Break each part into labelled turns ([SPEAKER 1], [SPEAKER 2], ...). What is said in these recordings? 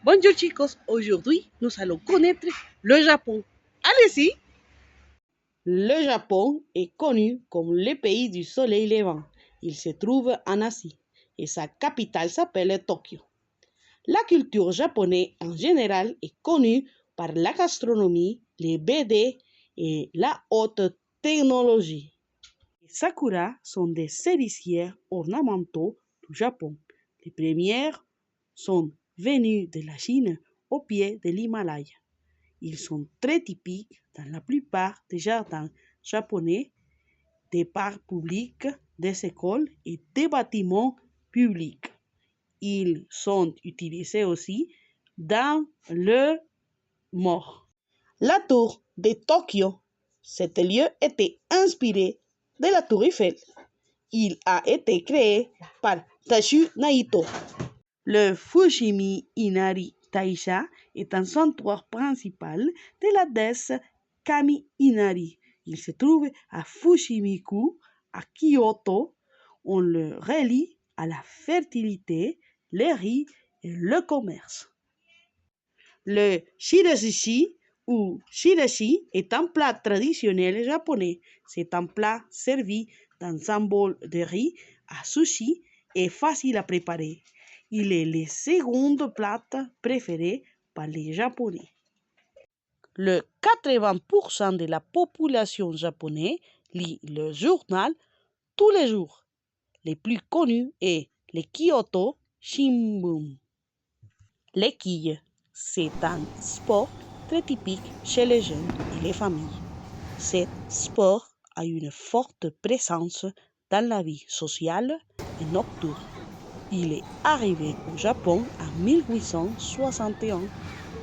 [SPEAKER 1] Bonjour chicos, aujourd'hui nous allons connaître le Japon. Allez-y! Le Japon est connu comme le pays du soleil levant. Il se trouve en Asie et sa capitale s'appelle Tokyo. La culture japonaise en général est connue par la gastronomie, les BD et la haute technologie. Les sakuras sont des cerisiers ornementaux du Japon. Les premières sont venues de la Chine au pied de l'Himalaya. Ils sont très typiques dans la plupart des jardins japonais, des parcs publics, des écoles et des bâtiments publics. Ils sont utilisés aussi dans le mort. La tour de Tokyo, cet lieu était inspiré de la tour Eiffel. Il a été créé par Taishu Naito. Le Fushimi Inari Taisha est un sanctuaire principal de la déesse Kami Inari. Il se trouve à Fushimi-ku, à Kyoto. On le relie à la fertilité, les riz et le commerce. Le shirashi ou shirashi est un plat traditionnel japonais. C'est un plat servi dans un bol de riz à sushi et facile à préparer. Il est le second plat préféré par les Japonais. Le 80% de la population japonaise lit le journal tous les jours. Le plus connu est le Kyoto Shimbun. Les quilles, c'est un sport très typique chez les jeunes et les familles. Ce sport a une forte présence dans la vie sociale et nocturne. Il est arrivé au Japon en 1861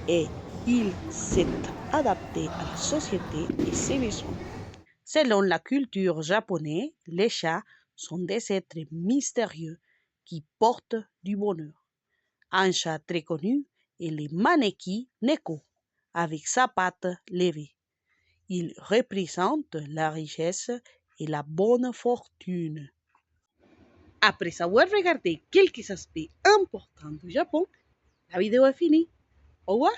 [SPEAKER 1] et il s'est adapté à la société et ses besoins. Selon la culture japonaise, les chats sont des êtres mystérieux qui portent du bonheur. Un chat très connu est le Maneki Neko, avec sa patte levée. Il représente la richesse et la bonne fortune. Après avoir regardé quelques aspects importants du Japon, la vidéo est finie. Au revoir!